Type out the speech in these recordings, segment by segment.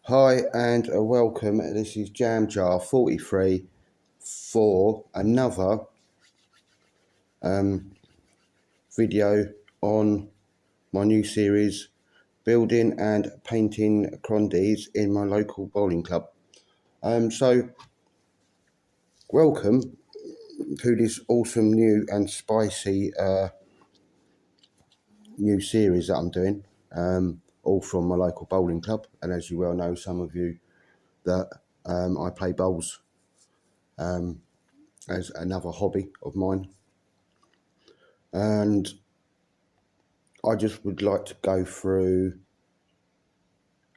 Hi and welcome. This is Jam Jar 43 for another video on my new series, building and painting Krondys in my local bowling club. So welcome to this awesome new and spicy new series that I'm doing, all from my local bowling club. And as you well know, some of you, that I play bowls as another hobby of mine. And I just would like to go through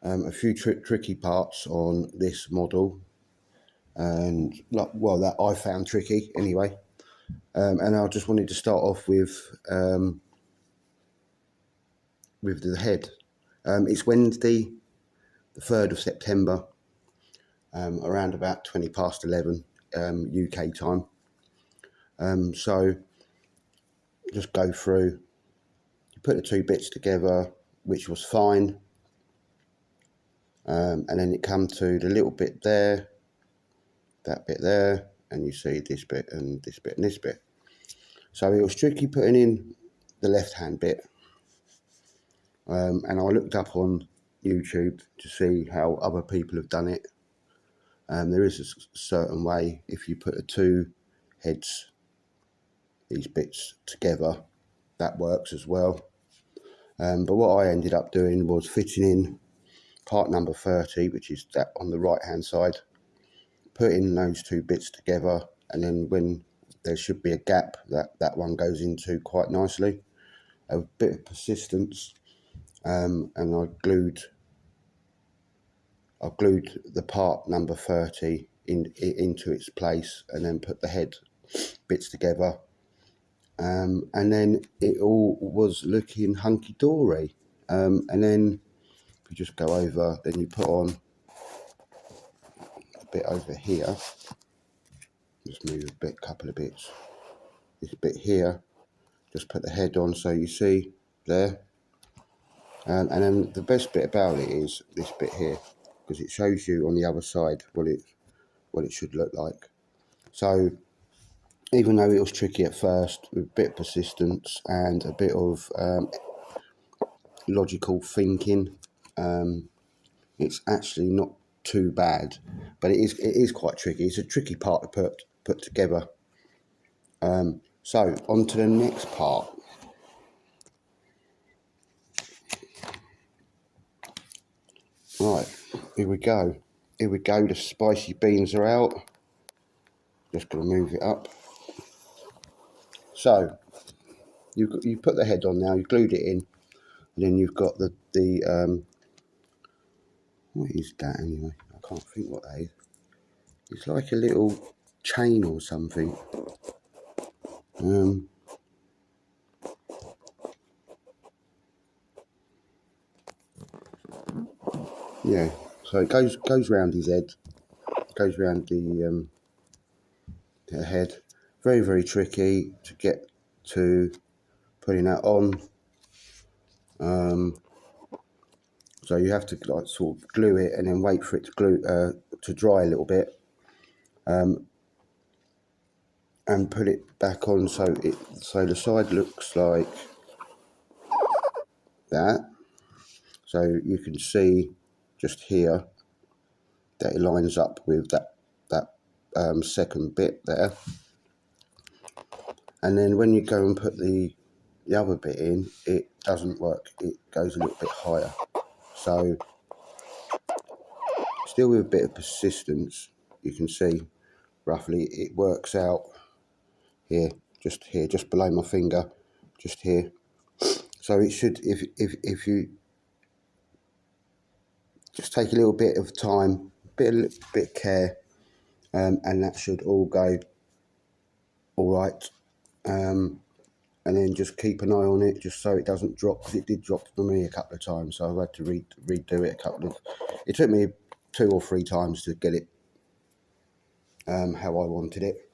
a few tricky parts on this model, and that I found tricky anyway. And I just wanted to start off with the head. It's Wednesday, the 3rd of September, around about 20 past 11 UK time. So just go through, put the two bits together, which was fine. And then it come to the little bit there, that bit there, and you see this bit and this bit and this bit. So it was tricky putting in the left hand bit, and I looked up on YouTube to see how other people have done it. There is a certain way, if you put the two heads, these bits together, that works as well. But what I ended up doing was fitting in part number 30, which is that on the right hand side, putting those two bits together, and then when there should be a gap, that one goes into quite nicely. A bit of persistence, and I glued the part number 30 into its place, and then put the head bits together, and then it all was looking hunky-dory. And then if you just go over, then you put on a bit over here, just move a bit, couple of bits, this bit here, just put the head on, so you see there. And then the best bit about it is this bit here, because it shows you on the other side what it should look like. So even though it was tricky at first, with a bit of persistence and a bit of logical thinking, it's actually not too bad. But it is quite tricky. It's a tricky part to put together. So on to the next part. Right, here we go. The spicy beans are out. Just going to move it up. So you put the head on now. You glued it in, and then you've got the what is that anyway? I can't think what that is. It's like a little chain or something. Yeah. So it goes round his head. Goes round the head. Very, very tricky to get to putting that on. So you have to like sort of glue it and then wait for it to dry a little bit, and put it back on so the side looks like that. So you can see just here that it lines up with that second bit there. And then when you go and put the other bit in, it doesn't work. It goes a little bit higher. So still with a bit of persistence, you can see roughly it works out here, just below my finger, just here. So it should, if you just take a little bit of time, bit of care, and that should all go all right. And then just keep an eye on it, just so it doesn't drop, because it did drop for me a couple of times, so I've had to redo it it took me 2 or 3 times to get it how I wanted it.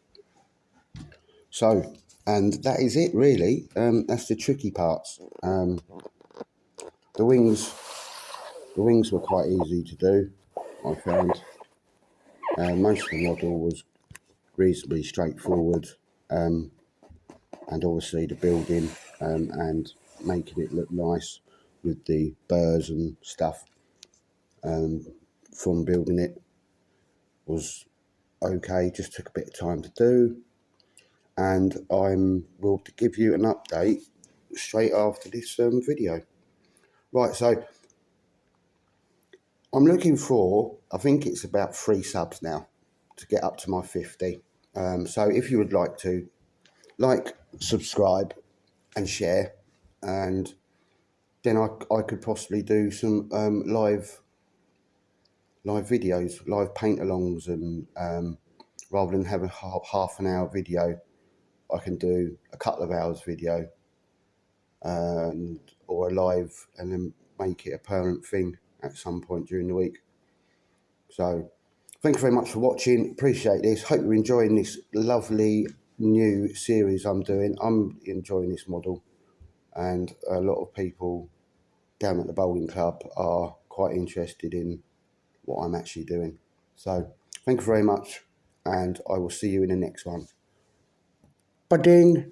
So, and that is it really. That's the tricky parts. The wings were quite easy to do. I found. Most of the model was reasonably straightforward, and obviously the building and making it look nice with the burrs and stuff from building it was okay, just took a bit of time to do, and will give you an update straight after this video. Right, so I'm looking for, I think it's about 3 subs now to get up to my 50. So if you would like to subscribe and share, and then I could possibly do some live videos, live paint-alongs, and rather than have a half an hour video, I can do a couple of hours video, or a live, and then make it a permanent thing at some point during the week. So thank you very much for watching. Appreciate this. Hope you're enjoying this lovely new series I'm doing. I'm enjoying this model, and a lot of people down at the bowling club are quite interested in what I'm actually doing. So thank you very much, and I will see you in the next one. Ba-ding!